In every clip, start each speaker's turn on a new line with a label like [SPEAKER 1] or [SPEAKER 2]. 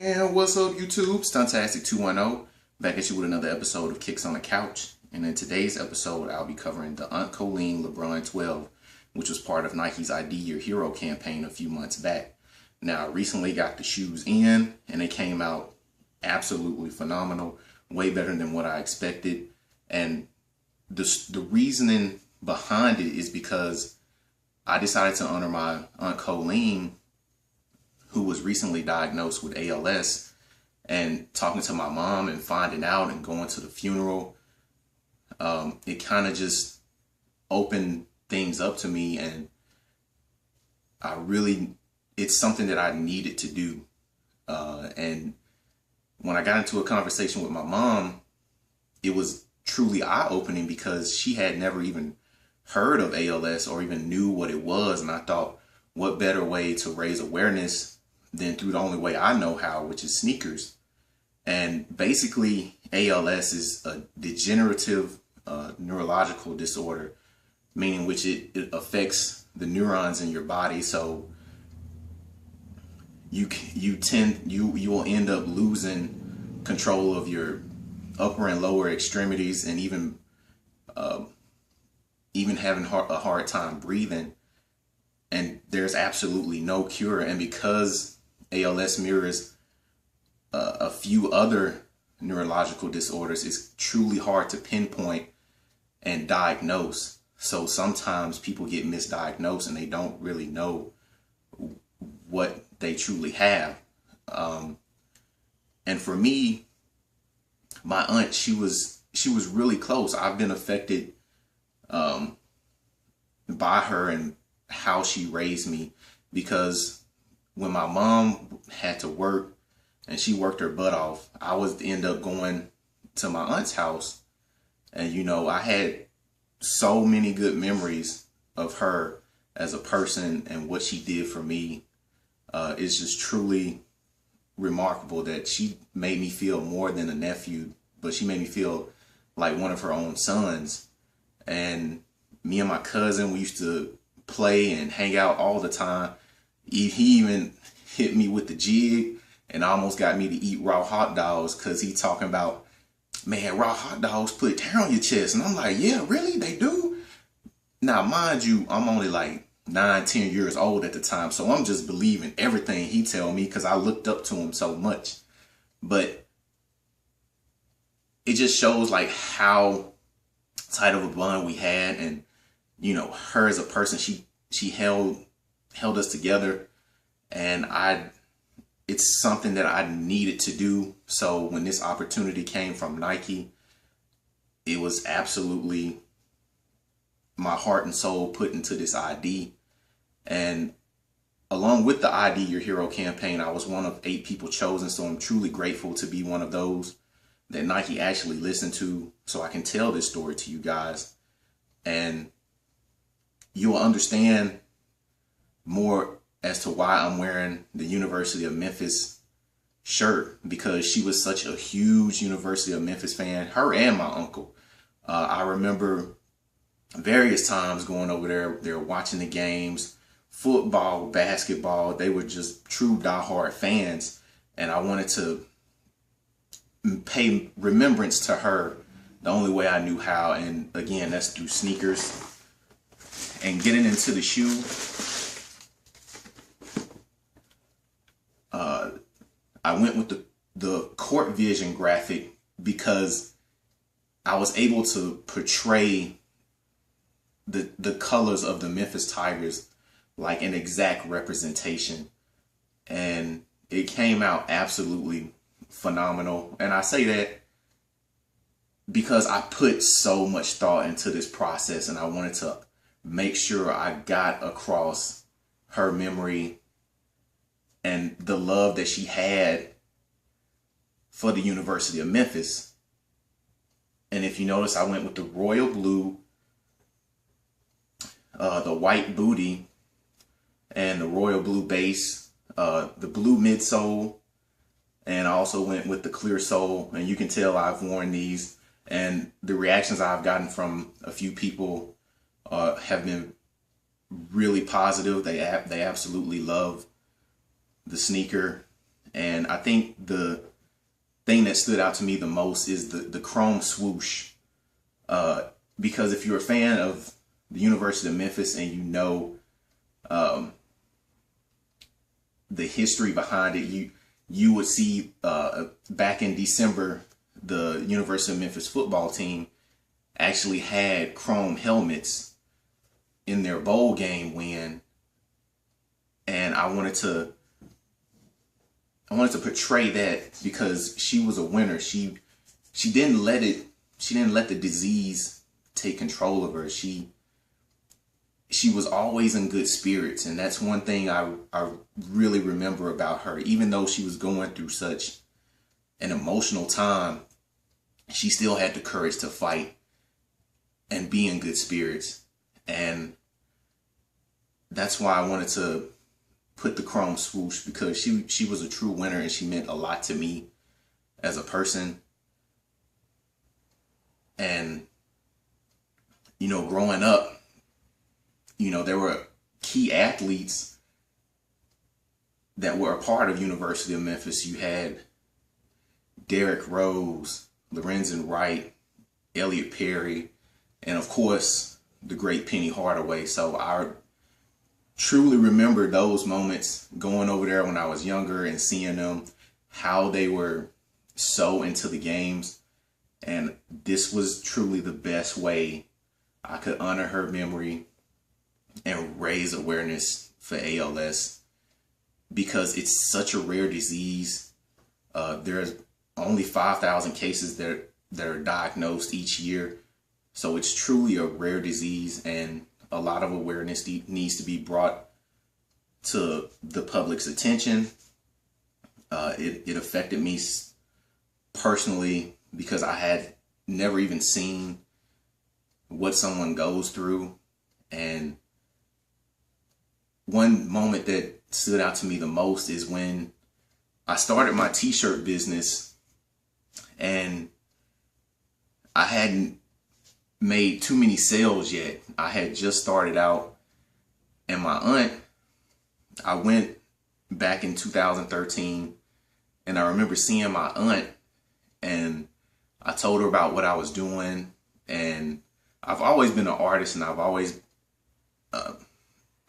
[SPEAKER 1] And what's up, YouTube? Stuntastic 210 back at you with another episode of Kicks on the Couch. And in today's episode, I'll be covering the Aunt Colleen Lebron 12, which was part of Nike's ID Your Hero campaign a few months back. Now, I recently got the shoes in, and they came out absolutely phenomenal, way better than what I expected. And the reasoning behind it is because I decided to honor my Aunt Colleen, who was recently diagnosed with ALS, and talking to my mom and finding out and going to the funeral, it kind of just opened things up to me, and it's something that I needed to do. And when I got into a conversation with my mom, it was truly eye-opening because she had never even heard of ALS or even knew what it was. And I thought, what better way to raise awareness than through the only way I know how, which is sneakers. And basically, ALS is a degenerative neurological disorder, meaning which it affects the neurons in your body. So you will end up losing control of your upper and lower extremities, and even having a hard time breathing. And there's absolutely no cure. And because ALS mirrors a few other neurological disorders, it's truly hard to pinpoint and diagnose. So sometimes people get misdiagnosed and they don't really know what they truly have. And for me, my aunt, she was really close. I've been affected by her and how she raised me, because when my mom had to work and she worked her butt off, I would end up going to my aunt's house. And, I had so many good memories of her as a person and what she did for me. It's just truly remarkable that she made me feel more than a nephew, but she made me feel like one of her own sons. And me and my cousin, we used to play and hang out all the time. He even hit me with the jig and almost got me to eat raw hot dogs, because he talking about, man, raw hot dogs put hair on your chest. And I'm like, yeah, really? They do? Now, mind you, I'm only like 9-10 years old at the time, so I'm just believing everything he tell me because I looked up to him so much. But it just shows like how tight of a bond we had. And her as a person, she held us together, and it's something that I needed to do. So when this opportunity came from Nike, it was absolutely my heart and soul put into this ID. And along with the ID Your Hero campaign, I was one of 8 people chosen. So I'm truly grateful to be one of those that Nike actually listened to, so I can tell this story to you guys. And you will understand more as to why I'm wearing the University of Memphis shirt, because she was such a huge University of Memphis fan, her and my uncle. I remember various times going over there. They were watching the games, football, basketball. They were just true diehard fans. And I wanted to pay remembrance to her the only way I knew how. And again, that's through sneakers. And getting into the shoe, I went with the Court Vision graphic because I was able to portray the colors of the Memphis Tigers like an exact representation. And it came out absolutely phenomenal. And I say that because I put so much thought into this process, and I wanted to make sure I got across her memory and the love that she had for the University of Memphis. And if you notice, I went with the royal blue, the white booty, and the royal blue base, the blue midsole, and I also went with the clear sole. And you can tell I've worn these, and the reactions I've gotten from a few people have been really positive. They absolutely love the sneaker, And I think the thing that stood out to me the most is the chrome swoosh. Because if you're a fan of the University of Memphis and you know the history behind it, you would see back in December, the University of Memphis football team actually had chrome helmets in their bowl game win. And I wanted to portray that because she was a winner. She didn't let the disease take control of her. She was always in good spirits, and that's one thing I really remember about her. Even though she was going through such an emotional time, she still had the courage to fight and be in good spirits. And that's why I wanted to put the chrome swoosh, because she was a true winner and she meant a lot to me as a person. And, you know, growing up, you know, there were key athletes that were a part of University of Memphis. You had Derrick Rose, Lorenzen Wright, Elliot Perry, and of course, the great Penny Hardaway. So I truly remember those moments going over there when I was younger and seeing them, how they were so into the games. And this was truly the best way I could honor her memory and raise awareness for ALS, because it's such a rare disease. There's only 5,000 cases that are diagnosed each year. So it's truly a rare disease, and a lot of awareness needs to be brought to the public's attention. It affected me personally because I had never even seen what someone goes through. And one moment that stood out to me the most is when I started my t-shirt business, and I hadn't made too many sales yet. I had just started out, and my aunt, I went back in 2013, and I remember seeing my aunt, and I told her about what I was doing. And I've always been an artist, and I've always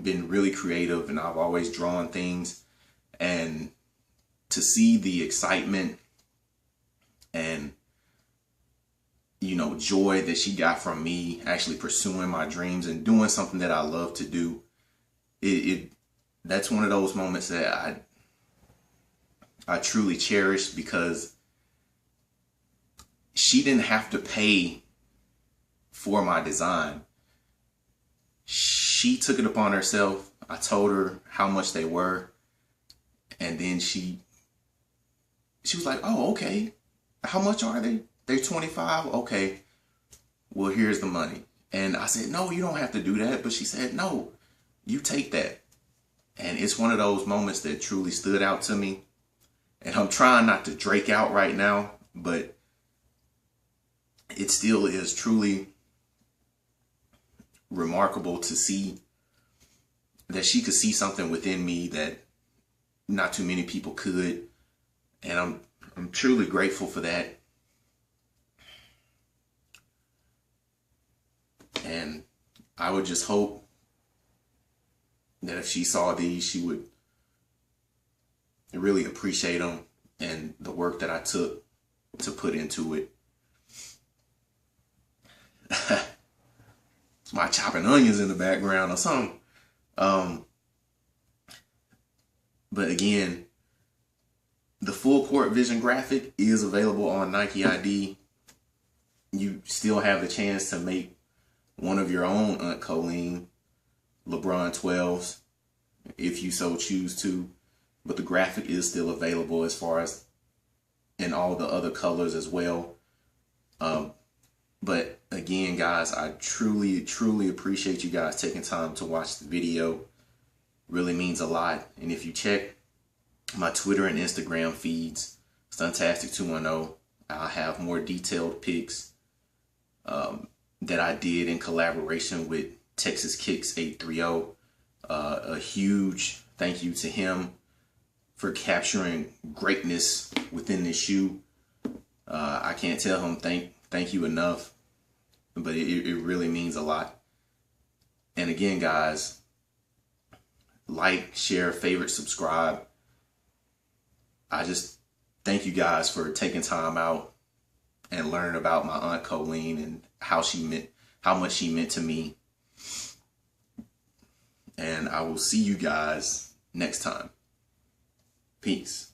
[SPEAKER 1] been really creative, and I've always drawn things. And to see the excitement and, you know, joy that she got from me actually pursuing my dreams and doing something that I love to do, that's one of those moments that I truly cherish, because she didn't have to pay for my design. She took it upon herself. I told her how much they were, and then she was like, "Oh, okay. How much are they? They're $25. Okay. Well, here's the money." And I said, "No, you don't have to do that." But she said, "No, you take that." And it's one of those moments that truly stood out to me. And I'm trying not to drake out right now, but it still is truly remarkable to see that she could see something within me that not too many people could. And I'm truly grateful for that. And I would just hope that if she saw these, she would really appreciate them and the work that I took to put into it. It's my chopping onions in the background or something. But again, the full court vision graphic is available on NIKEiD. You still have the chance to make one of your own Aunt Colleen Lebron 12s if you so choose to. But the graphic is still available as far as in all the other colors as well. But again, guys, I truly, truly appreciate you guys taking time to watch the video. Really means a lot. And if you check my Twitter and Instagram feeds, Stuntastic210, I'll have more detailed pics that I did in collaboration with Texas Kicks 830. A huge thank you to him for capturing greatness within this shoe. I can't tell him thank you enough, but it really means a lot. And again, guys, like, share, favorite, subscribe. I just thank you guys for taking time out and learning about my Aunt Colleen and how much she meant to me. And I will see you guys next time. Peace.